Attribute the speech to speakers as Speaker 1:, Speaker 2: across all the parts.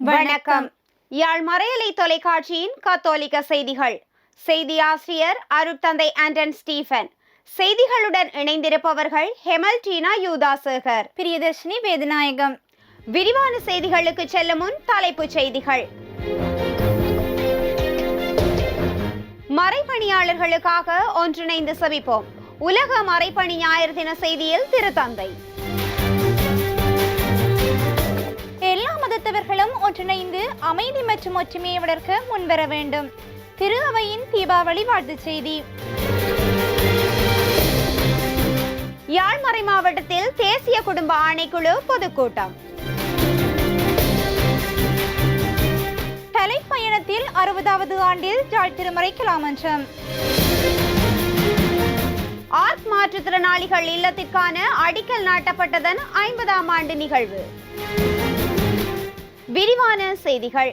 Speaker 1: வணக்கம். யாழ் மறையலை தொலைக்காட்சியின் கத்தோலிக்க செய்திகள். செய்தியாசிரியர் அருட்தந்தை ஆண்டன் ஸ்டீஃபன். செய்திகளுடன் இணைந்திருப்பவர்கள் ஹெமல்டீனா யூதாசேகர்,
Speaker 2: பிரியதர்ஷினி வேதநாயகம்.
Speaker 1: விரிவான செய்திகளுக்கு செல்லும் முன் தலைப்புச் செய்திகள். மறைப்பணியாளர்களுக்காக ஒன்றிணைந்து செபிப்போம். உலக மறைப்பணி ஞாயிறு தின செய்தியில் திருத்தந்தை.
Speaker 2: எல்லா மதத்தவர்களும் ஒன்றிணைந்து அமைதி மற்றும் ஒற்றுமையை வளர்க்க முன்வர வேண்டும். திரு அவையின் தீபாவளி வாழ்த்துச் செய்தி.
Speaker 1: யாழ் மறை மாவட்டத்தில் தேசிய குடும்ப ஆணைக்குழு பொதுக்கூட்டம்.
Speaker 2: தலைப்பயணத்தில் 60வது ஆண்டில் யாழ் திருமறை கலாமன்றம்.
Speaker 1: ஆர்க் மாற்றுத்திறனாளிகள் இல்லத்திற்கான அடிக்கல் நாட்டப்பட்டதன் 50ஆம் ஆண்டு நிகழ்வு. விரிவான செய்திகள்.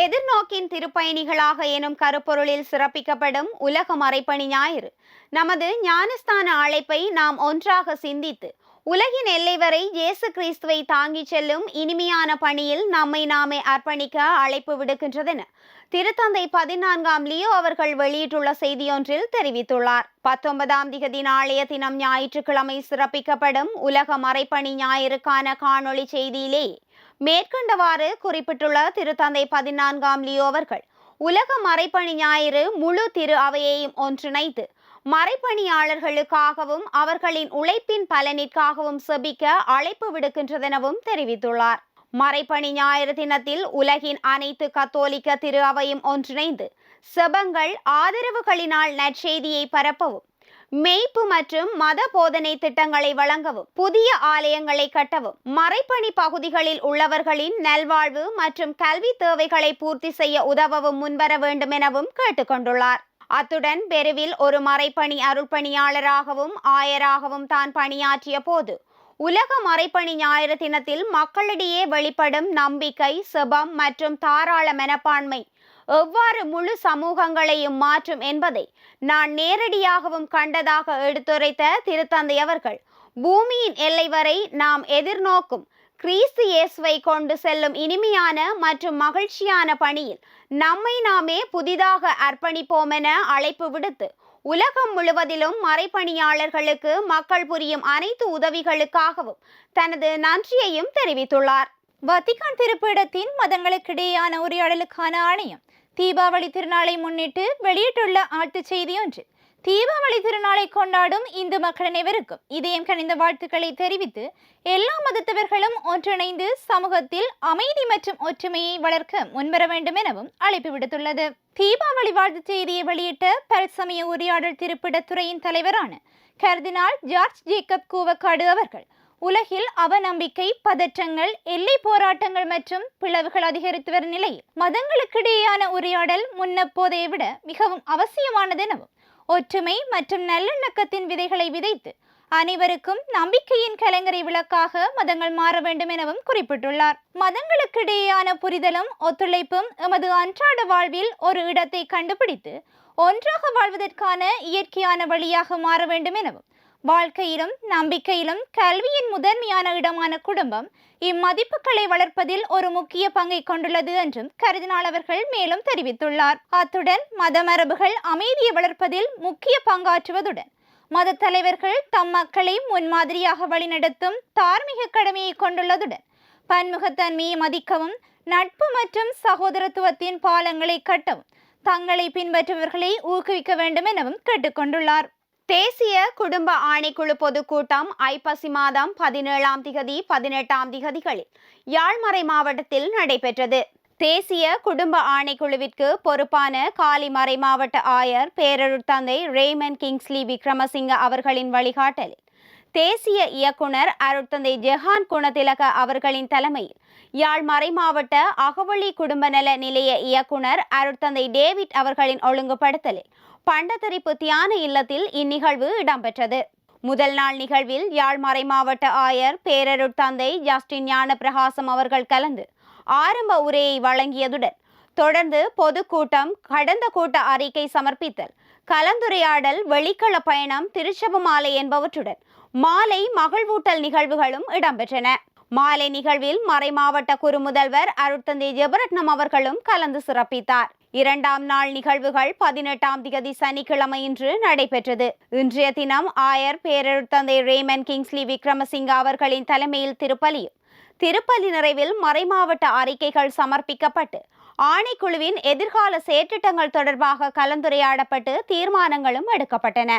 Speaker 1: எதிர்நோக்கின் திருப்பயணிகளாக எனும் கருப்பொருளில் சிறப்பிக்கப்படும் உலக மறைப்பணி ஞாயிறு நமது ஞானஸ்தான அழைப்பை நாம் ஒன்றாக சிந்தித்து உலகின் எல்லை வரை இயேசு கிறிஸ்துவை தாங்கிச் செல்லும் இனிமையான பணியில் நம்மை நாமே அர்ப்பணிக்க அழைப்பு விடுக்கின்றதென திருத்தந்தை 14ஆம் லியோ அவர்கள் வெளியிட்டுள்ள செய்தியொன்றில் தெரிவித்துள்ளார். 19ஆம் திகதி நாளைய தினம் ஞாயிற்றுக்கிழமை சிறப்பிக்கப்படும் உலக மறைப்பணி ஞாயிறுக்கான காணொளி செய்தியிலே மேற்கண்டவாறு குறிப்பிட்டுள்ள திருத்தந்தை 14ஆம் லியோ அவர்கள், உலக மறைப்பணி ஞாயிறு முழு திரு அவையையும் ஒன்றிணைத்து மறைப்பணியாளர்களுக்காகவும் அவர்களின் உழைப்பின் பலனிற்காகவும் செபிக்க அழைப்பு விடுக்கின்றதெனவும் தெரிவித்துள்ளார். மறைப்பணி ஞாயிறு தினத்தில் உலகின் அனைத்து கத்தோலிக்க திரு அவையும் ஒன்றிணைந்து செபங்கள், ஆதரவுகளினால் நற்செய்தியை பரப்பவும், மெய்ப்பு மற்றும் மத போதனை திட்டங்களை வழங்கவும், புதிய ஆலயங்களை கட்டவும், மறைப்பணி பகுதிகளில் உள்ளவர்களின் நல்வாழ்வு மற்றும் கல்வி தேவைகளை பூர்த்தி செய்ய உதவவும் முன்வர வேண்டும் எனவும் கேட்டுக்கொண்டுள்ளார். அத்துடன் பெருவில் ஒரு மறைப்பணி அருள்பணியாளராகவும் ஆயராகவும் தான் பணியாற்றிய போது உலக மறைப்பணி ஞாயிறு தினத்தில் மக்களிடையே வெளிப்படும் நம்பிக்கை, செபம் மற்றும் தாராள மனப்பான்மை எவ்வாறு முழு சமூகங்களையும் மாற்றும் என்பதை நான் நேரடியாகவும் கண்டதாக எடுத்துரைத்த திருத்தந்தை அவர்கள், பூமியின் எல்லை வரை நாம் எதிர்நோக்கும் கிறிஸ்து இயேசுவை கொண்டு செல்லும் இனிமையான மற்றும் மகிழ்ச்சியான பணியில் நம்மை நாமே புதிதாக அர்ப்பணிப்போம் என அழைப்பு விடுத்து உலகம் முழுவதிலும் மறைப்பணியாளர்களுக்கு மக்கள் புரியும் அனைத்து உதவிகளுக்காகவும் தனது நன்றியையும் தெரிவித்துள்ளார்.
Speaker 2: வத்திக்கான் திருப்பீடத்தின் மதங்களுக்கிடையேயான உரையாடலுக்கான ஆணையம் தீபாவளி திருநாளை முன்னிட்டு வெளியிட்டுள்ள ஆழ்த்துச் செய்தி ஒன்றில், தீபாவளி திருநாளை கொண்டாடும் இந்து மக்கள் அனைவருக்கும் இதயம் கனிந்த வாழ்த்துக்களை தெரிவித்து எல்லா மதத்தவர்களும் ஒன்றிணைந்து சமூகத்தில் அமைதி மற்றும் ஒற்றுமையை வளர்க்க முன்வர வேண்டும் எனவும் அழைப்பு விடுத்துள்ளது. தீபாவளி வாழ்த்துச் செய்தியை வெளியிட்ட பல்சமய உரையாடல் திருப்பிடத்துறையின் தலைவரான கர்தினால் ஜார்ஜ் ஜேக்கப் கூவக்காடு அவர்கள், உலகில் அவநம்பிக்கை, பதற்றங்கள், எல்லை போராட்டங்கள் மற்றும் பிளவுகள் அதிகரித்து வரும் நிலையில் மதங்களுக்கிடையேயான உரையாடல் முன்னப்போதையை விட மிகவும் அவசியமானதெனவும், ஒற்றுமை மற்றும் நல்லிணக்கத்தின் விதைகளை விதைத்து அனைவருக்கும் நம்பிக்கையின் கலங்கரை விளக்காக மதங்கள் மாற வேண்டும் எனவும் குறிப்பிட்டுள்ளார். மதங்களுக்கிடையேயான புரிதலும் ஒத்துழைப்பும் எமது அன்றாட வாழ்வில் ஒரு இடத்தை கண்டுபிடித்து ஒன்றாக வாழ்வதற்கான இயற்கையான வழியாக மாற வேண்டும் எனவும், வாழ்க்கையிலும் நம்பிக்கையிலும் கல்வியின் முதன்மையான இடமான குடும்பம் இம்மதிப்புகளை வளர்ப்பதில் ஒரு முக்கிய பங்கை கொண்டுள்ளது என்றும் கர்தினால் அவர்கள் மேலும் தெரிவித்துள்ளார். அத்துடன் மத மரபுகள் அமைதியை வளர்ப்பதில் முக்கிய பங்காற்றுவதுடன் மத தலைவர்கள் தம் மக்களை முன்மாதிரியாக வழிநடத்தும் தார்மீக கடமையை கொண்டுள்ளதுடன் பன்முகத்தன்மையை மதிக்கவும், நட்பு மற்றும் சகோதரத்துவத்தின் பாலங்களை கட்டவும் தங்களை பின்பற்றுபவர்களை ஊக்குவிக்க வேண்டும் எனவும் கேட்டுக்கொண்டுள்ளார்.
Speaker 1: தேசிய குடும்ப ஆணைக்குழு பொதுக்கூட்டம் ஐப்பசி மாதம் 17ஆம் திகதி 18ஆம் திகதிகளில் யாழ்மறை மாவட்டத்தில் நடைபெற்றது. தேசிய குடும்ப ஆணைக்குழுவிற்கு பொறுப்பான காலி மறை மாவட்ட ஆயர் பேரருட்தந்தை ரேமன் கிங்ஸ்லி விக்ரமசிங்க அவர்களின் வழிகாட்டலில் தேசிய இயக்குனர் அருட்தந்தை ஜெஹான் குணதிலக அவர்களின் தலைமையில் யாழ் மறை மாவட்ட அகவழி குடும்ப நல நிலைய இயக்குனர் அருட்தந்தை டேவிட் அவர்களின் ஒழுங்குபடுத்தலில் பண்டத்தரிப்பு தியான இல்லத்தில் இந்நிகழ்வு இடம்பெற்றது. முதல் நாள் நிகழ்வில் யாழ் மறை மாவட்ட ஆயர் பேரருட்தந்தை ஜஸ்டின் ஞான பிரகாசம் அவர்கள் கலந்து ஆரம்ப உரையை வழங்கியதுடன் தொடர்ந்து பொதுக்கூட்டம், கடந்த கூட்ட அறிக்கை சமர்ப்பித்தல், கலந்துரையாடல், வெளிக்கள பயணம், திருச்செபமாலை என்பவற்றுடன் மாலை மகிழ்வூட்டல் நிகழ்வுகளும் இடம்பெற்றன. மாலை நிகழ்வில் மறைமாவட்ட குறுமுதல்வர் அருட்தந்தை ஜெபரட்னம் அவர்களும் கலந்து சிறப்பித்தார். இரண்டாம் நாள் நிகழ்வுகள் 18ஆம் திகதி சனிக்கிழமையின்று நடைபெற்றது. இன்றைய தினம் ஆயர் பேரருட்தந்தை ரேமன் கிங்ஸ்லி விக்ரமசிங்க அவர்களின் தலைமையில் திருப்பலி நிறைவில் மறைமாவட்ட அறிக்கைகள் சமர்ப்பிக்கப்பட்டு ஆணைக்குழுவின் எதிர்கால செயற்றிட்டங்கள் தொடர்பாக கலந்துரையாடப்பட்டு தீர்மானங்களும் எடுக்கப்பட்டன.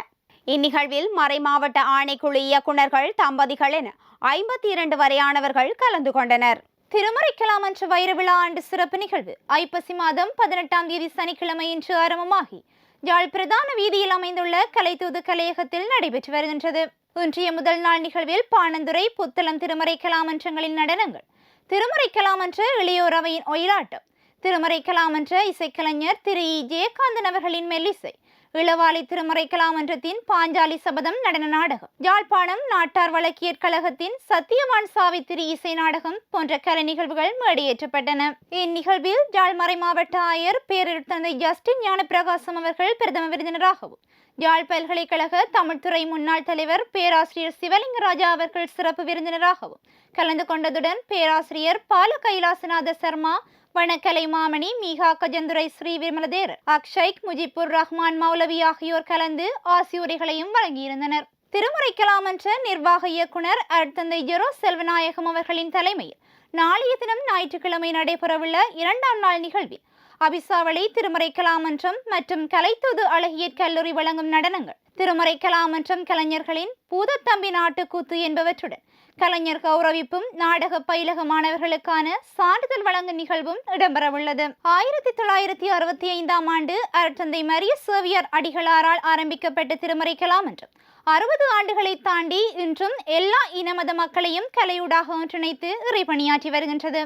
Speaker 1: இந்நிகழ்வில் மறைமாவட்ட ஆணைக்குழு இயக்குநர்கள், தம்பதிகள் என 52 வரையானவர்கள் கலந்து கொண்டனர்.
Speaker 2: திருமறைக்கலாமன்ற வைர விழா ஆண்டு சிறப்பு நிகழ்வு ஐப்பசி மாதம் 18ஆம் தேதி சனிக்கிழமை இன்று ஆரம்பமாகி யாழ் பிரதான வீதியில் அமைந்துள்ள கலைத்தூது கலையகத்தில் நடைபெற்று வருகின்றது. இன்றைய முதல் நாள் நிகழ்வில் பாணந்துறை, புத்தளம் திருமறைக்கலாமன்றங்களின் நடனங்கள், திருமறைக்கலாமன்ற இளையோர் அவையின் ஒயிலாட்டம், திருமறைக்கலாமன்ற இசைக்கலைஞர் திரு இ. ஜெயகாந்தன் அவர்களின் மெல்லிசை, இளவாலை திருமறைக்கலாமன்றத்தின் பாஞ்சாலி சபதம் நடன நாடகம், யாழ்ப்பாணம் நாட்டார் வழக்கியற் கழகத்தின் சத்தியவான் சாவித்திரி இசை நாடகம் போன்ற கலை நிகழ்வுகள் மேடையேற்றப்பட்டன. இந்நிகழ்வில் யாழ் மறை மாவட்ட ஆயர் பேரருட்தந்தை ஜஸ்டின் ஞானப்பிரகாசம் அவர்கள் பிரதம விருந்தினராகவும், யாழ் பல்கலைக்கழக தமிழ்துறை முன்னாள் தலைவர் பேராசிரியர் சிவலிங்கராஜா அவர்கள் சிறப்பு விருந்தினராகவும் கலந்து கொண்டதுடன் பேராசிரியர் பால கைலாசநாத சர்மா, வணக்கலை மாமணி, மீகா கஜந்துரை, ஸ்ரீ விமலதேரர், அக்ஷைக், முஜிபுர் ரஹ்மான் மௌலவி ஆகியோர் கலந்து ஆசியுரைகளையும் வழங்கியிருந்தனர். திருமறைக்கலாமன்ற நிர்வாக இயக்குனர் அருட்தந்தை ஜெரோ செல்வநாயகம் அவர்களின் தலைமையில் நாளைய தினம் ஞாயிற்றுக்கிழமை நடைபெறவுள்ள இரண்டாம் நாள் நிகழ்வில் அபிசாவளி திருமறைக்கலாமன்றம் மற்றும் கலைத்தூது அழகியற் கல்லூரி வழங்கும் நடனங்கள், திருமறைக்கலாமன்றம் கலைஞர்களின் பூதத்தம்பி நாட்டுக்கூத்து என்பவற்றுடன் கலைஞர் கௌரவிப்பும் நாடக பயிலக மாணவர்களுக்கான சான்றிதழ் வழங்கும் நிகழ்வும் இடம்பெறவுள்ளது. 1965ஆம் ஆண்டு அருட்தந்தை மரிய சேவியர் அடிகளாரால் ஆரம்பிக்கப்பட்ட திருமறைக்கலாமன்றம் 60 ஆண்டுகளை தாண்டி இன்றும் எல்லா இனமத மக்களையும் கலையூடாக ஒன்றிணைத்து இறைபணியாற்றி வருகின்றது.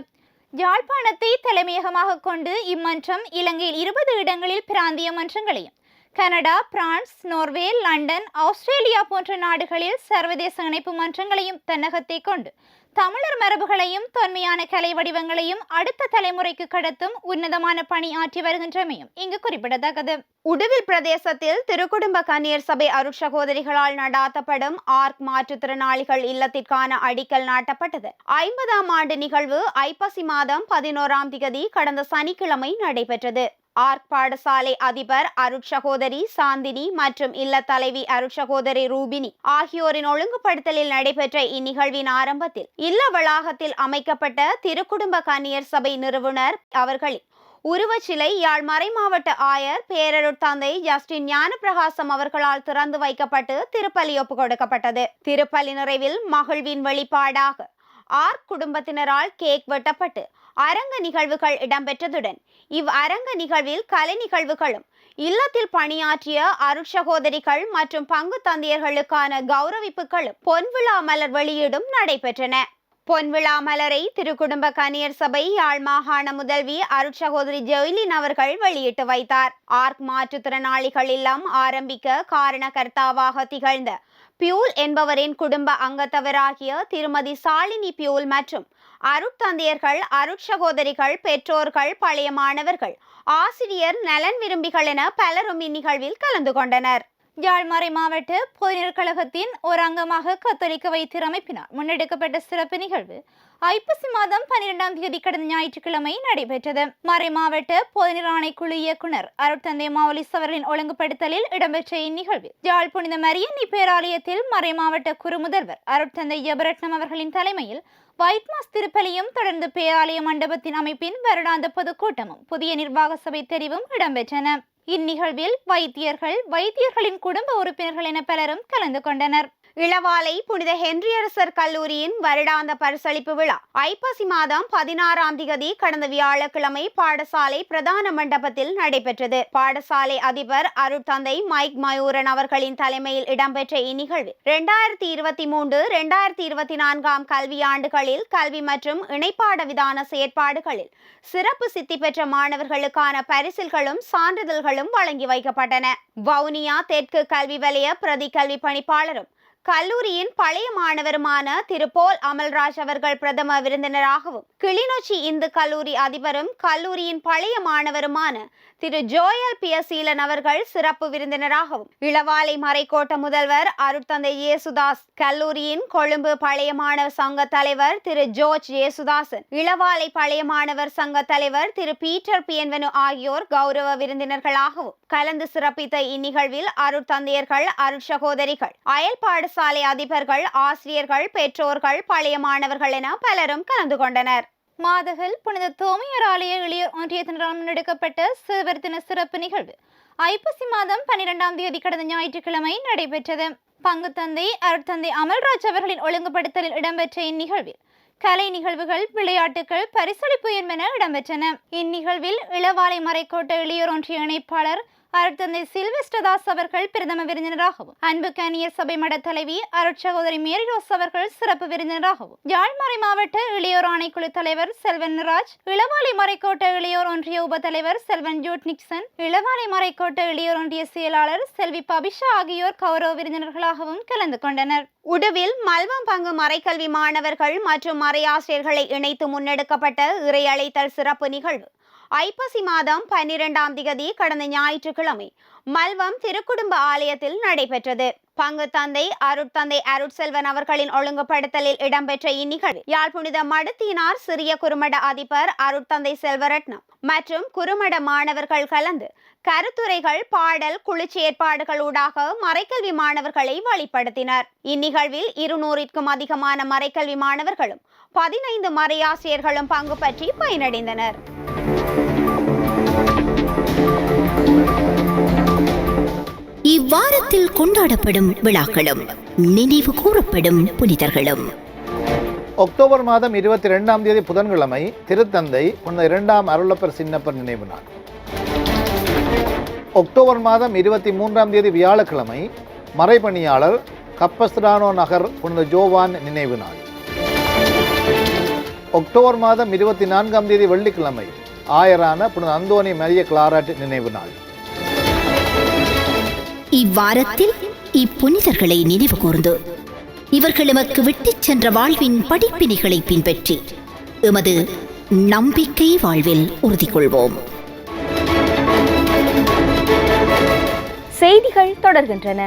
Speaker 2: யாழ்ப்பாணத்தை தலைமையகமாக கொண்டு இம்மன்றம் இலங்கையில் 20 இடங்களில் பிராந்திய மன்றங்களையும், Canada, France, Norway, London, Australia போன்ற நாடுகளில் சர்வதேச இணைப்பு மன்றங்களையும் தன்னகத்தை கொண்டு தமிழர் மரபுகளையும் தொன்மையான கலை வடிவங்களையும் அடுத்த தலைமுறைக்கு கடத்தும் உன்னதமான பணி ஆற்றி வருகின்றமையும் இங்கு குறிப்பிடத்தக்கது.
Speaker 1: உடுவில் பிரதேசத்தில் திருக்குடும்ப கன்னியர் சபை அருட்சகோதரிகளால் நடாத்தப்படும் ஆர்க் மாற்றுத்திறனாளிகள் இல்லத்திற்கான அடிக்கல் நாட்டப்பட்டது. 50ஆம் ஆண்டு நிகழ்வு ஐப்பசி மாதம் 11ஆம் திகதி கடந்த சனிக்கிழமை நடைபெற்றது. ஆர்க் பாடசாலை அதிபர் அருட்சகோதரி சாந்தினி மற்றும் இல்ல தலைவி அருட்சகோதரி ரூபினி ஆகியோரின் ஒழுங்குபடுத்தலில் நடைபெற்ற இந்நிகழ்வின் ஆரம்பத்தில் இல்ல வளாகத்தில் அமைக்கப்பட்ட திருக்குடும்ப கன்னியர் சபை நிறுவனர் அவர்களின் உருவச்சிலை யாழ் மறைமாவட்ட ஆயர் பேரருட்தந்தை ஜஸ்டின் ஞானப்பிரகாசம் அவர்களால் திறந்து வைக்கப்பட்டு திருப்பலி ஒப்பு கொடுக்கப்பட்டது. திருப்பலி நிறைவில் மகிழ்வின் வெளிப்பாடாக ஆர்க் குடும்பத்தினரால் கேக் வெட்டப்பட்டு அரங்க நிகழ்வுகள் இடம்பெற்றதுடன் அரங்க நிகழ்வில் கலை நிகழ்வுகளும், இல்லத்தில் பணியாற்றிய அருட்சகோதரிகள் மற்றும் பங்கு தந்தையர்களுக்கான கௌரவிப்புகளும், பொன்விழா மலர் வெளியீடும் நடைபெற்றன. பொன்விழா மலரை திருக்குடும்ப கன்னியர் சபை யாழ் மாகாண முதல்வி அருட்சகோதரி ஜெயிலின் அவர்கள் வெளியிட்டு வைத்தார். ஆர்க் மாற்றுத்திறனாளிகள் இல்லம் ஆரம்பிக்க காரணகர்த்தாவாக திகழ்ந்த பியூல் என்பவரின் குடும்ப அங்கத்தவராகிய திருமதி சாலினி பியூல் மற்றும் அருட்தந்தையர்கள், அருட்சகோதரிகள், பெற்றோர்கள், பழைய மாணவர்கள், ஆசிரியர், நலன் விரும்பிகள் என பலரும் இந்நிகழ்வில் கலந்து கொண்டனர்.
Speaker 2: யாழ் மறை மாவட்ட போதனர் கழகத்தின் ஒரு அங்கமாக கத்தோலிக்க வைத்தியர் அமைப்பினால் முன்னெடுக்கப்பட்ட சிறப்பு நிகழ்வு ஐப்பசி மாதம் 12ஆம் தேதி கடந்த ஞாயிற்றுக்கிழமை நடைபெற்றது. மறை மாவட்ட போதனர் ஆணைக்குழு இயக்குனர் அருட்தந்தை மாவலிஸ் அவர்களின் ஒழுங்குபடுத்தலில் இடம்பெற்ற இந்நிகழ்வில் யாழ் புனித மரியன்னி பேராலயத்தில் மறை மாவட்ட குறுமுதல்வர் அருட்தந்தை ஜெபரட்னம் அவர்களின் தலைமையில் வைட் மாஸ் திருப்பலியும், தொடர்ந்து பேராலய மண்டபத்தின் அமைப்பின் வருடாந்த பொதுக்கூட்டமும் புதிய நிர்வாக சபை தெரிவும் இடம்பெற்றன. இந்நிகழ்வில் வைத்தியர்களின் குடும்ப உறுப்பினர்கள் என பலரும் கலந்து கொண்டனர்.
Speaker 1: இளவாலை புனித ஹென்ரியரசர் கல்லூரியின் வருடாந்த பரிசளிப்பு விழா ஐப்பசி மாதம் 16ஆம் திகதி கடந்த வியாழக்கிழமை பாடசாலை பிரதான மண்டபத்தில் நடைபெற்றது. பாடசாலை அதிபர் அருட்தந்தை மைக் மயூரன் அவர்களின் தலைமையில் இடம்பெற்ற இந்நிகழ்வில் 2023-2024 கல்வியாண்டுகளில் கல்வி மற்றும் இணைப்பாட விதான செயற்பாடுகளில் சிறப்பு சித்தி பெற்ற மாணவர்களுக்கான பரிசில்களும் சான்றிதழ்களும் வழங்கி வைக்கப்பட்டன. வவுனியா தெற்கு கல்வி வலய பிரதி கல்வி பணிப்பாளரும் கல்லூரியின் பழைய மாணவருமான திரு போல் அமல்ராஜ் அவர்கள் பிரதம விருந்தினராகவும், கிளிநொச்சி இந்து கல்லூரி அதிபரும் கல்லூரியின் பழைய மாணவருமான திரு ஜோயல் பியசீலன் அவர்கள் சிறப்பு விருந்தினராகவும், இளவாலை மறைக்கோட்ட முதல்வர் அருட்தந்தை இயேசுதாஸ், கல்லூரியின் கொழும்பு பழைய மாணவர் சங்க தலைவர் திரு ஜோர்ஜ் இயேசுதாசன், இளவாலை பழைய மாணவர் சங்க தலைவர் திரு பீட்டர் பியன்வனு ஆகியோர் கௌரவ விருந்தினர்களாகவும் கலந்து சிறப்பித்த இந்நிகழ்வில் அருட்தந்தையர்கள், அருட்சகோதரிகள், அயல் பாடசாலை அதிபர்கள், ஆசிரியர்கள், பெற்றோர்கள், பழைய மாணவர்கள் என பலரும் கலந்து கொண்டனர்.
Speaker 2: மாதகல் புனித தோமையர் ஆலய இளையோர் ஒன்றியத்தினரால் முன்னெடுக்கப்பட்ட சிறுவர் தின சிறப்பு நிகழ்வு ஐப்பசி மாதம் 12ஆம் தேதி கடந்த ஞாயிற்றுக்கிழமை நடைபெற்றது. பங்குத்தந்தை அருட்தந்தை அமல்ராஜ் அவர்களின் ஒழுங்குபடுத்தலில் இடம்பெற்ற இந்நிகழ்வில் கலை நிகழ்வுகள், விளையாட்டுகள், பரிசளிப்பு என்பன இடம்பெற்றன. இந்நிகழ்வில் இளவாலை மறைக்கோட்ட இளையோர் ஒன்றிய இணைப்பாளர் அருட்தந்தை சில்வெஸ்டர்தாஸ் அவர்கள் பிரதம விருந்தினராகவும், அன்பு கன்னியர் சபை மட தலைவி அருட்சகோதரி மேரி ரோஸ் அவர்கள் சிறப்பு விருந்தினராகவும், யாழ்மறை மாவட்ட இளையோர் ஆணைக்குழு தலைவர் செல்வன் ராஜ், இளவாலை மறைக்கோட்ட இளையோர் ஒன்றிய உப தலைவர் செல்வன் ஜூட் நிக்சன், இளவாலை மறைக்கோட்ட இளையோர் ஒன்றிய செயலாளர் செல்வி பபிஷா ஆகியோர் கௌரவ விருந்தினர்களாகவும் கலந்து கொண்டனர்.
Speaker 1: உடுவில் மல்வம் பங்கு மறைக்கல்வி மாணவர்கள் மற்றும் மறையாசிரியர்களை இணைத்து முன்னெடுக்கப்பட்ட இறை அழைத்தல் சிறப்பு நிகழ்வு ஐப்பசி மாதம் 12ஆம் தேதி கடந்த ஞாயிற்றுக்கிழமை மல்வம் திருக்குடும்ப ஆலயத்தில் நடைபெற்றது. பங்கு தந்தை அருட்தந்தை அருட்செல்வன் அவர்களின் ஒழுங்குபடுத்தலில் இடம்பெற்ற இந்நிகழ்வு யாழ் புனித மடுத்தினார் சிறிய குறுமட அதிபர் அருட்தந்தை செல்வரட்னம் மற்றும் குறுமட மாணவர்கள் கலந்து கருத்துரைகள், பாடல், குளிர்ச்சி ஏற்பாடுகளூடாக மறைக்கல்வி மாணவர்களை வழிபடுத்தினர். இந்நிகழ்வில் 200க்கும் அதிகமான மறைக்கல்வி மாணவர்களும் 15 மறையாசிரியர்களும் பங்கு பற்றி பயனடைந்தனர்.
Speaker 3: இவ்வாரத்தில் கொண்டாடப்படும் விழாக்களும் நினைவு கூறப்படும் புனிதர்களும்.
Speaker 4: அக்டோபர் மாதம் 22ஆம் தேதி புதன்கிழமை திருத்தந்தை புனித 2ஆம் அருளப்பர் சின்னப்பர் நினைவு நாள். அக்டோபர் மாதம் 23ஆம் தேதி வியாழக்கிழமை மறைபணியாளர் கப்பஸ்திரானோ நகர் புனித ஜோவான் நினைவு நாள். அக்டோபர் மாதம் 24ஆம் தேதி வெள்ளிக்கிழமை ஆயரான புனித அந்தோனி மரிய கிளாராட் நினைவு நாள்.
Speaker 3: இவ்வாரத்தில் இப்புனிதர்களை நினைவு கூர்ந்து இவர்கள் எமக்கு விட்டுச் சென்ற வாழ்வின் படிப்பினைகளை பின்பற்றி எமது நம்பிக்கை வாழ்வில் உறுதி கொள்வோம்.
Speaker 1: செய்திகள் தொடர்கின்றன.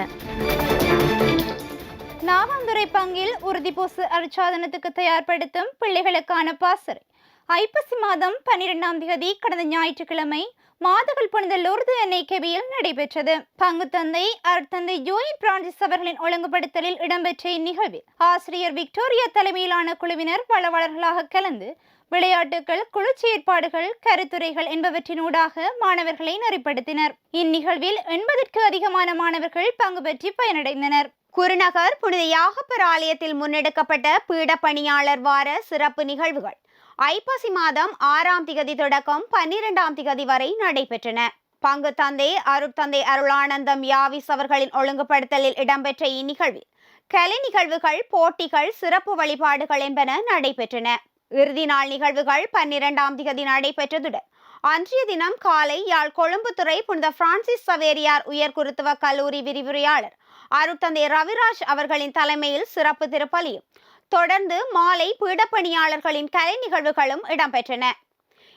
Speaker 2: நாவாந்துறை பங்கில் உறுதிபூசு அருட்சாதனத்துக்கு தயார்படுத்தும் பிள்ளைகளுக்கான பாசறை ஐப்பசி மாதம் 12ஆம் தேதி கடந்த ஞாயிற்றுக்கிழமை மாதகல் புனித லூர்து என்ஐகேபியில் நடைபெற்றது. பங்கு தந்தை அருட்தந்தை ஜோயின் பிரான்சிஸ் அவர்களின் ஒழுங்குபடுத்தலில் இடம்பெற்ற இந்நிகழ்வில் ஆசிரியர் விக்டோரியா தலைமையிலான குழுவினர் பலவாளர்களாக கலந்து விளையாட்டுகள், குளிர்ச்சி ஏற்பாடுகள், கருத்துரைகள் என்பவற்றினூடாக மாணவர்களை நெறிப்படுத்தினர். இந்நிகழ்வில் 80க்கு அதிகமான மாணவர்கள் பங்கு பெற்றி பயனடைந்தனர்.
Speaker 1: குருநகர் புனித யாகப்பர் ஆலயத்தில் முன்னெடுக்கப்பட்ட பீட பணியாளர் வார சிறப்பு நிகழ்வுகள் ஐப்பசி மாதம் 6ஆம் திகதி தொடக்கம் 12ஆம் திகதி வரை நடைபெற்றன. பங்கு தந்தை அருட்தந்தை அருளானந்தம் யாவிஸ் அவர்களின் ஒழுங்குபடுத்தலில் இடம்பெற்ற இந்நிகழ்வில் கலை நிகழ்வுகள், போட்டிகள், சிறப்பு வழிபாடுகள் என்பன நடைபெற்றன. இறுதி நாள் நிகழ்வுகள் 12ஆம் திகதி நடைபெற்றதுடன் அன்றைய தினம் காலை யாழ் கொழும்புத்துறை புனித பிரான்சிஸ் சவேரியார் உயர் குருத்துவ கல்லூரி விரிவுரையாளர் அருட்தந்தை ரவிராஜ் அவர்களின் தலைமையில் சிறப்பு திருப்பலியும் தொடர்ந்து மாலை பீடப்பணியாளர்களின் கலை நிகழ்வுகளும் இடம்பெற்றன.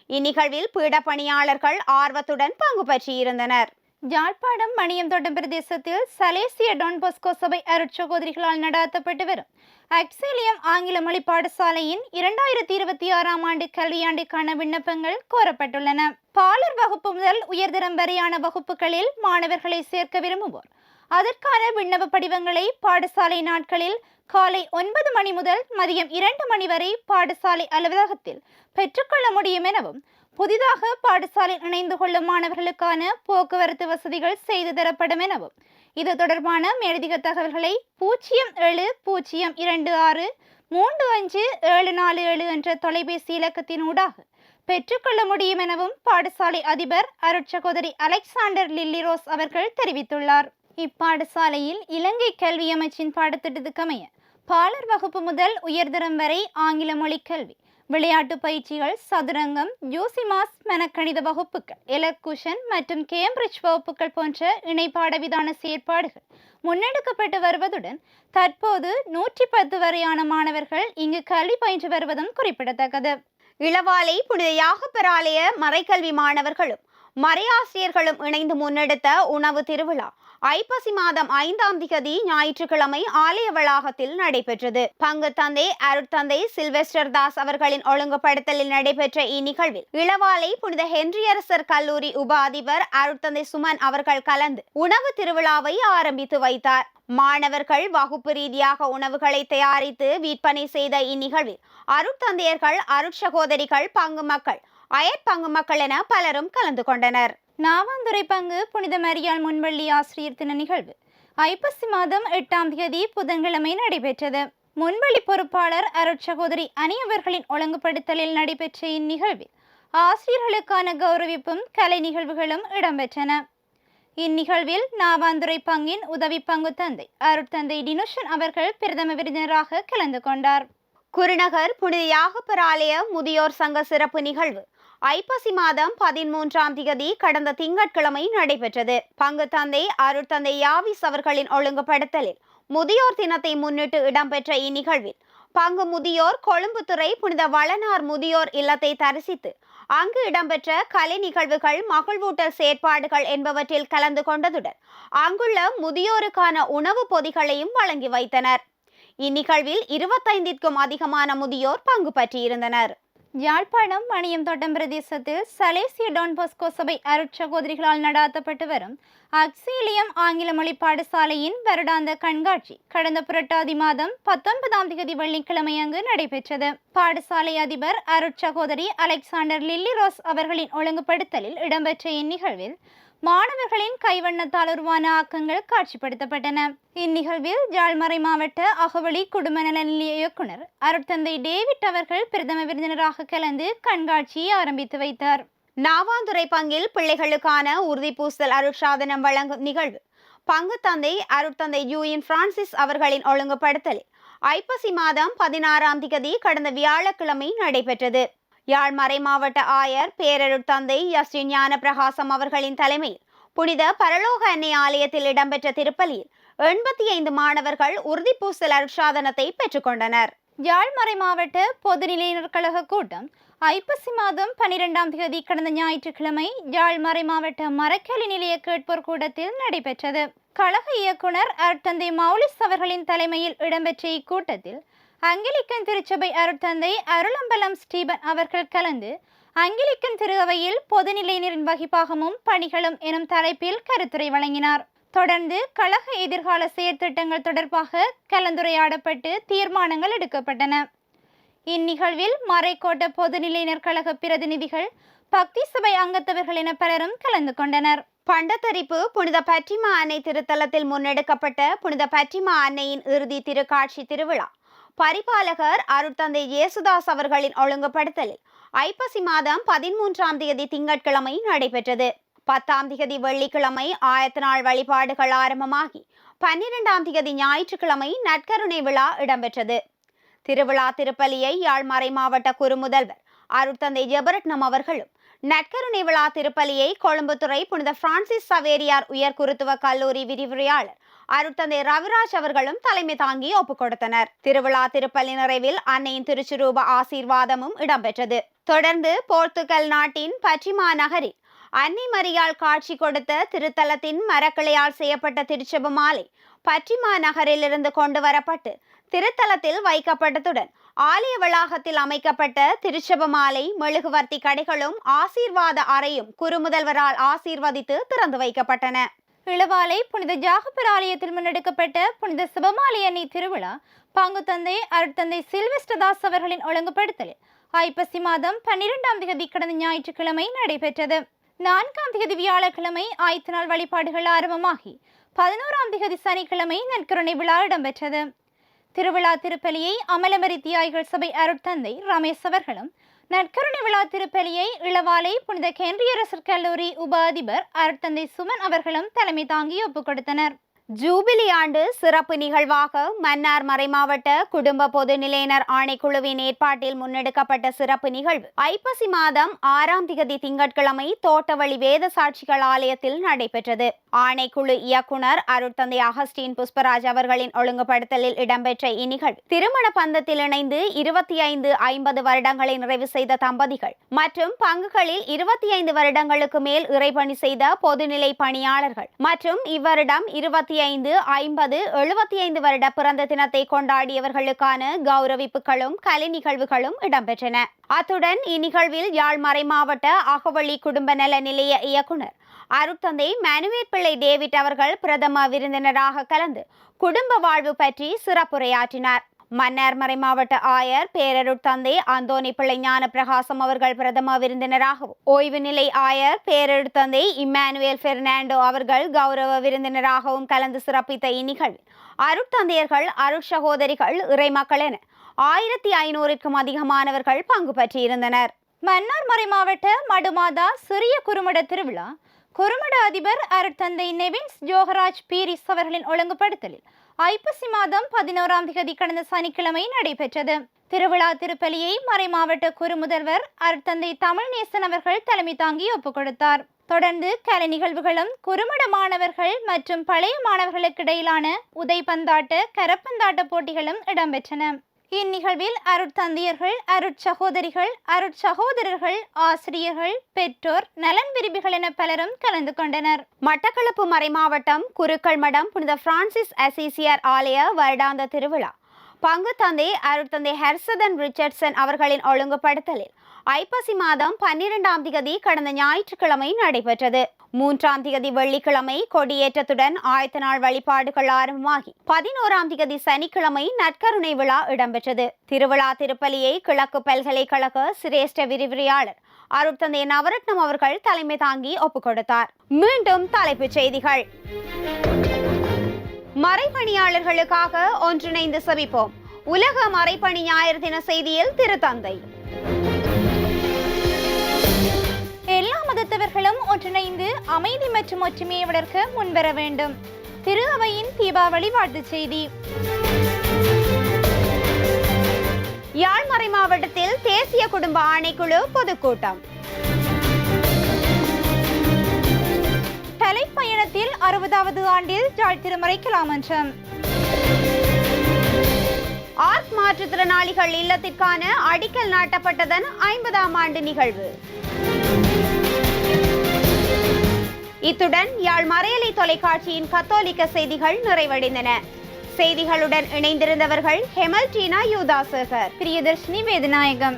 Speaker 1: இந்நிகழ்வில் பீடப்பணியாளர்கள் ஆர்வத்துடன் பங்கு பெற்றிருந்தனர்.
Speaker 2: யாழ்ப்பாணம் மணியம்தோட்டம் பிரதேசத்தில் சலேசிய டான் பாஸ்கோ சபை அருட்சகோதரிகளால் நடாத்தப்பட்டு வரும் அக்ஸேலியம் ஆங்கில மொழி பாடசாலையின் 2026ஆம் ஆண்டு கல்வியாண்டுக்கான விண்ணப்பங்கள் கோரப்பட்டுள்ளன. பாலர் வகுப்பு முதல் உயர்தரம் வரையான வகுப்புகளில் மாணவர்களை சேர்க்க விரும்புவோர் அதற்கான விண்ணப்ப படிவங்களை பாடசாலை நாட்களில் காலை 9 மணி முதல் மதியம் 2 மணி வரை பாடசாலை அலுவலகத்தில் பெற்றுக்கொள்ள முடியும் எனவும், புதிதாக பாடசாலையில் இணைந்து கொள்ளும் மாணவர்களுக்கான போக்குவரத்து வசதிகள் செய்து தரப்படும் எனவும், இது தொடர்பான மேலதிக தகவல்களை 0726357447 என்ற தொலைபேசி இலக்கத்தினூடாக பெற்றுக்கொள்ள முடியும் எனவும் பாடசாலை அதிபர் அருட்சகோதரி அலெக்சாண்டர் லில்லி ரோஸ் அவர்கள் தெரிவித்துள்ளார். இப்பாடசாலையில் இலங்கை கல்வி அமைச்சின் பாடத்திட்டத்துக்கு அமைய பாலர் வகுப்பு முதல் உயர்தரம் வரை ஆங்கில மொழி கல்வி விளையாட்டு பயிற்சிகள், சதுரங்கம், ஜூசிமாஸ் மனக்கணித வகுப்புகள், எலக்குஷன் மற்றும் கேம்பிரிட்ஜ் வகுப்புகள் போன்ற இணைப்பாடவிதான செயற்பாடுகள் முன்னெடுக்கப்பட்டு வருவதுடன் தற்போது 110 வரையான மாணவர்கள் இங்கு கல்வி பயின்று வருவதும் குறிப்பிடத்தக்கது.
Speaker 1: இளவாலை புனித யாகப்பராலய மறைக்கல்வி மாணவர்களும் மறையாசிரியர்களும் இணைந்து முன்னெடுத்த உணவு திருவிழா ஐப்பசி மாதம் 5ஆம் திகதி ஞாயிற்றுக்கிழமை ஆலய வளாகத்தில் நடைபெற்றது. பங்கு தந்தை அருட்தந்தை சில்வெஸ்டர் தாஸ் அவர்களின் ஒழுங்குபடுத்தலில் நடைபெற்ற இந்நிகழ்வில் இளவாலை புனித ஹென்ரியரசர் கல்லூரி உப அதிபர் அருட்தந்தை சுமன் அவர்கள் கலந்து உணவு திருவிழாவை ஆரம்பித்து வைத்தார். மாணவர்கள் வகுப்பு ரீதியாக உணவுகளை தயாரித்து விற்பனை செய்த இந்நிகழ்வில் அருட்தந்தையர்கள், அருட்சகோதரிகள், பங்கு மக்கள், அயற்பங்கு மக்கள் என பலரும் கலந்து கொண்டனர்.
Speaker 2: நாவாந்துறை பங்கு புனித மரியாள் முன்வள்ளி ஆசிரியர் தின நிகழ்வு ஐப்பசி மாதம் 8ஆம் தேதி புதன்கிழமை நடைபெற்றது. முன்வள்ளி பொறுப்பாளர் அருட்சகோதரி அனி அவர்களின் ஒழுங்குபடுத்தலில் நடைபெற்ற இந்நிகழ்வில் ஆசிரியர்களுக்கான கௌரவிப்பும் கலை நிகழ்வுகளும் இடம்பெற்றன. இந்நிகழ்வில் நாவாந்துறை பங்கின் உதவி பங்கு தந்தை அருட்தந்தை டினுஷன் அவர்கள் பிரதம விருந்தினராக கலந்து கொண்டார்.
Speaker 1: குருநகர் புனித யாகப்பராலய முதியோர் சங்க சிறப்பு நிகழ்வு ஐப்பசி மாதம் 13ஆம் திகதி கடந்த திங்கட்கிழமை நடைபெற்றது. பங்கு தந்தை அருட்தந்தை யாவிஸ் அவர்களின் ஒழுங்குபடுத்தலில் முதியோர் தினத்தை முன்னிட்டு இடம்பெற்ற இந்நிகழ்வில் பங்கு முதியோர் கொழும்புத்துறை புனித வளனார் முதியோர் இல்லத்தை தரிசித்து அங்கு இடம்பெற்ற கலை நிகழ்வுகள், மகிழ்வூட்டல் செயற்பாடுகள் என்பவற்றில் கலந்து கொண்டதுடன் அங்குள்ள முதியோருக்கான உணவு பொதிகளையும் வழங்கி வைத்தனர். இந்நிகழ்வில் 25க்கும் அதிகமான முதியோர் பங்கு பற்றியிருந்தனர்.
Speaker 2: யாழ்ப்பாணம் மணியம்தோட்டம் பிரதேசத்தில் சலேசிய டான் பாஸ்கோ சபை அருட்சகோதரிகளால் நடாத்தப்பட்டு வரும் அக்ஸீலியம் ஆங்கில மொழி பாடசாலையின் வருடாந்த கண்காட்சி கடந்த புரட்டாதி மாதம் 19ஆம் தேதி வெள்ளிக்கிழமை அங்கு நடைபெற்றது. பாடசாலை அதிபர் அருட்சகோதரி அலெக்சாண்டர் லில்லி ரோஸ் அவர்களின் ஒழுங்குபடுத்தலில் இடம்பெற்ற இந்நிகழ்வில் மாணவர்களின் கைவண்ணத்தால் உருவான ஆக்கங்கள் காட்சிப்படுத்தப்பட்டன. இந்நிகழ்வில் ஜாழ்மறை மாவட்ட அகவழி குடும்ப நல நிலைய இயக்குனர் அருட்தந்தை டேவிட் அவர்கள் பிரதம விருந்தினராக கலந்து கண்காட்சியை ஆரம்பித்து வைத்தார்.
Speaker 1: நாவாந்துறை பங்கில் பிள்ளைகளுக்கான உறுதிப்பூசல் அருட்சாதனம் வழங்கும் நிகழ்வு பங்கு தந்தை அருட்தந்தை யூயின் பிரான்சிஸ் அவர்களின் ஒழுங்குபடுத்தலில் ஐப்பசி மாதம் 16ஆம் திகதி கடந்த வியாழக்கிழமை நடைபெற்றது. யாழ்மறை மாவட்ட ஆயர் பேரருட்தந்தை யஸ்டின் ஞான பிரகாசம் அவர்களின் தலைமையில் புனித பரலோக அன்னை ஆலயத்தில் இடம்பெற்ற திருப்பலியில் 85 மாணவர்கள் உறுதிப்பூசல் அருட்சாதனத்தை பெற்றுக்கொண்டனர்.
Speaker 2: யாழ்மறை மாவட்ட பொதுநிலையினர் கழக கூட்டம் ஐப்பசி மாதம் 12ஆம் தேதி கடந்த ஞாயிற்றுக்கிழமை யாழ்மறை மாவட்ட மரக்கல்வி நிலைய கேட்போர் கூடத்தில் நடைபெற்றது. கழக இயக்குனர் அருட்தந்தை மௌலிஸ் அவர்களின் தலைமையில் இடம்பெற்ற இக்கூட்டத்தில் அங்கிலிக்கன் திருச்சபை அருட்தந்தை அருளம்பலம் ஸ்டீபன் அவர்கள் கலந்து அங்கிலிக்கன் திருஅவையில் பொதுநிலையினரின் வகிப்பாகமும் பணிகளும் எனும் தலைப்பில் கருத்துரை வழங்கினார். தொடர்ந்து கழக எதிர்கால செயற்திட்டங்கள் தொடர்பாக கலந்துரையாடப்பட்டு தீர்மானங்கள் எடுக்கப்பட்டன. இந்நிகழ்வில் மறைக்கோட்ட பொதுநிலையினர் கழக பிரதிநிதிகள், பக்தி சபை அங்கத்தவர்கள் என பலரும் கலந்து கொண்டனர்.
Speaker 1: பண்டத்தரிப்பு புனித பற்றிமா அன்னை திருத்தலத்தில் முன்னெடுக்கப்பட்ட புனித பற்றிமா அன்னையின் இறுதி திருக்காட்சி திருவிழா பரிபாலகர் அருட்தந்தை இயேசுதாஸ் அவர்களின் ஒழுங்குபடுத்தலில் ஐப்பசி மாதம் 13ஆம் தேதி திங்கட்கிழமை நடைபெற்றது. 10ஆம் திகதி வெள்ளிக்கிழமை ஆயத்த நாள் வழிபாடுகள் ஆரம்பமாகி 12ஆம் திகதி ஞாயிற்றுக்கிழமை நற்கருணை விழா இடம்பெற்றது. திருவிழா திருப்பலியை யாழ்மறை மாவட்ட குறுமுதல்வர் அருட்தந்தை ஜெபரட்னம் அவர்களும், நற்கருணை விழா திருப்பலியை கொழும்புத்துறை புனித பிரான்சிஸ் சவேரியார் உயர் குருத்துவ கல்லூரி விரிவுரையாளர் அருட்தந்தை ரவிராஜ் அவர்களும் தலைமை தாங்கி ஒப்புக் கொடுத்தனர். திருவிழா திருப்பலி நிறைவில் அன்னையின் திருச்சுரூப ஆசீர்வாதமும் இடம்பெற்றது. தொடர்ந்து போர்த்துகல் நாட்டின் பற்றிமா நகரில் அன்னை மரியாள் காட்சி கொடுத்த திருத்தலத்தின் மரக்கிளையால் செய்யப்பட்ட திருச்செப மாலை பற்றிமா நகரிலிருந்து கொண்டு வரப்பட்டு திருத்தலத்தில் வைக்கப்பட்டதுடன் ஆலய வளாகத்தில் அமைக்கப்பட்ட திருச்செப மாலை, மெழுகுவர்த்தி கடைகளும் ஆசீர்வாத அறையும் குறுமுதல்வரால் ஆசீர்வதித்து திறந்து வைக்கப்பட்டன.
Speaker 2: இளவாலை புனித ஜாகப்பர் ஆலயத்தில் முன்னெடுக்கப்பட்ட புனித சிவமாலை அன்னை திருவிழா பங்கு தந்தை அருட்தந்தை சில்வெஸ்டர் தாஸ் அவர்களின் ஒழுங்குபடுத்தலில் ஐப்பசி மாதம் 12ஆம் தேதி கடந்த ஞாயிற்றுக்கிழமை நடைபெற்றது. 4ஆம் தேதி வியாழக்கிழமை ஆயத்த நாள் வழிபாடுகள் ஆரம்பமாகி 11ஆம் தேதி சனிக்கிழமை நற்கருணை விழா இடம்பெற்றது. திருவிழா திருப்பலியை அமலமரி தியாய்கள் சபை அருட்தந்தை ரமேஷ் அவர்களும், நற்கருணை விழா திருப்பலியை இளவாலை புனித ஹென்ரியரசர் கல்லூரி உப அதிபர் அருட்தந்தை சுமன் அவர்களும் தலைமை தாங்கி ஒப்புக் கொடுத்தனர்.
Speaker 1: ஜூபிலி ஆண்டு சிறப்பு நிகழ்வாக மன்னார் மறைமாவட்ட குடும்ப பொதுநிலையினர் ஆணைக்குழுவின் ஏற்பாட்டில் முன்னெடுக்கப்பட்ட சிறப்பு நிகழ்வு ஐப்பசி மாதம் 6ஆம் திகதி திங்கட்கிழமை தோட்டவழி வேத சாட்சிகள் ஆலயத்தில் நடைபெற்றது. ஆணைக்குழு இயக்குனர் அருட்தந்தை அகஸ்டின் புஷ்பராஜ் அவர்களின் ஒழுங்குபடுத்தலில் இடம்பெற்ற இந்நிகழ்வு திருமண பந்தத்தில் இணைந்து 25-50 வருடங்களை நிறைவு செய்த தம்பதிகள் மற்றும் பங்குகளில் 25 வருடங்களுக்கு மேல் இறைபணி செய்த பொதுநிலை பணியாளர்கள் மற்றும் இவ்வருடம் 25, 50, 75 வருட பிறந்த தினத்தை கொண்டாடியவர்களுக்கான கௌரவிப்புகளும் கலை நிகழ்வுகளும் இடம்பெற்றன. அத்துடன் இந்நிகழ்வில் யாழ் மறைமாவட்ட அகவழி குடும்ப நல நிலைய இயக்குனர் அருட்தந்தை மேனுவேல் பிள்ளை டேவிட் அவர்கள் பிரதம விருந்தினராக கலந்து குடும்ப வாழ்வு பற்றி சிறப்புரையாற்றினார். மன்னார் மறைமாவட்ட ஆயர் பேரருட்தந்தை அந்தோனி பிள்ளை ஞான பிரகாசம் அவர்கள் பிரதம விருந்தினராகவும் ஓய்வு நிலை ஆயர் பேரருட்தந்தை இம்மானுவேல் பெர்னாண்டோ அவர்கள் கௌரவ விருந்தினராகவும் கலந்து சிறப்பித்த இந்நிகழ்வில் அருட்தந்தையர்கள் அருட்சகோதரிகள் இறைமக்கள் என 1500க்கும் அதிகமானவர்கள் பங்கு பற்றியிருந்தனர்.
Speaker 2: மன்னார் மறைமாவட்ட மடுமாதா சிறிய குறுமட திருவிழா குறுமட அதிபர் அருட்தந்தை நெவின்ஸ் ஜோகராஜ் பீரிஸ் அவர்களின் ஒழுங்குபடுத்தலில் ஐப்பசி மாதம் 11ஆம் திகதி கடந்த சனிக்கிழமை நடைபெற்றது. திருவிழா திருப்பலியை மறைமாவட்ட குறுமுதல்வர் அருட்தந்தை தமிழ்நேசன் அவர்கள் தலைமை தாங்கி ஒப்புக் கொடுத்தார். தொடர்ந்து கலை நிகழ்வுகளும் குறுமட மாணவர்கள் மற்றும் பழைய மாணவர்களுக்கு இடையிலான உதைப்பந்தாட்ட கரப்பந்தாட்ட போட்டிகளும் இடம்பெற்றன. இந்நிகழ்வில் அருட்தந்தையர்கள் அருட்சகோதரிகள் அருட்சகோதரர்கள் ஆசிரியர்கள் பெற்றோர் நலன் விரும்பிகள் என பலரும் கலந்து கொண்டனர்.
Speaker 1: மட்டக்களப்பு மறைமாவட்டம் குருக்கள் மடம் புனித பிரான்சிஸ் அசீசியர் ஆலய வருடாந்த திருவிழா பங்கு தந்தை அருட்தந்தை ஹெர்சதன் ரிச்சர்ட்சன் அவர்களின் ஒழுங்குபடுத்தலில் ஐப்பசி மாதம் 12ஆம் திகதி கடந்த ஞாயிற்றுக்கிழமை நடைபெற்றது. 3ஆம் திகதி வெள்ளிக்கிழமை கொடியேற்றத்துடன் ஆயத்த நாள் வழிபாடுகள் ஆரம்பமாகி 11ஆம் திகதி சனிக்கிழமை நற்கருணை விழா இடம்பெற்றது. திருவிழா திருப்பலியை கிழக்கு பல்கலைக்கழக சிரேஷ்ட விரிவுரையாளர் அருட்தந்தை நவரத்னம் அவர்கள் தலைமை தாங்கி ஒப்புக் கொடுத்தார். மீண்டும் தலைப்புச் செய்திகள். மறைப்பணியாளர்களுக்காக ஒன்றிணைந்து செபிப்போம். உலக மறைப்பணி ஞாயிறு தின செய்தியில் திருத்தந்தை.
Speaker 2: எல்லா மதத்தவர்களும் ஒன்றிணைந்து அமைதி மற்றும் ஒற்றுமையை வளர்க்க முன்வர வேண்டும். திரு அவையின் தீபாவளி வாழ்த்துச் செய்தி.
Speaker 1: யாழ் மறை மாவட்டத்தில் தேசிய குடும்ப ஆணைக்குழு பொதுக்கூட்டம்.
Speaker 2: தலைப்பயணத்தில் 60வது ஆண்டில் யாழ் திருமறை கலாமன்றம்.
Speaker 1: ஆர்க் மாற்றுத்திறனாளிகள் இல்லத்திற்கான அடிக்கல் நாட்டப்பட்டதன் 50ஆம் ஆண்டு நிகழ்வு. இத்துடன் யாழ் மறையலை தொலைக்காட்சியின் கத்தோலிக்க செய்திகள் நிறைவடைந்தன. செய்திகளுடன் இணைந்திருந்தவர்கள் ஹெமல்டீனா யூதாசேகர்,
Speaker 2: பிரியதர்ஷினி வேதநாயகம்.